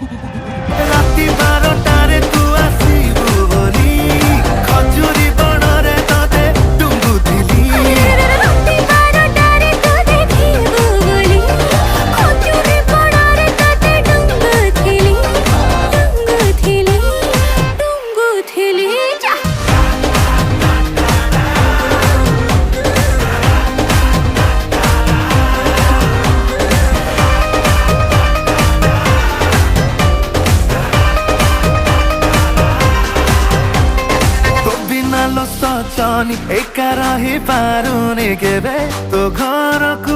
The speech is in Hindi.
राति 12टारे तू आसीबु बोली खजुरी बणरे तते डुंगुथिली। राति 12टारे तू देखिबु बोली खजुरी बणरे तते डुंगुथिली जा। बिना लो सचनी एका रही पारुनी केबे तो घर को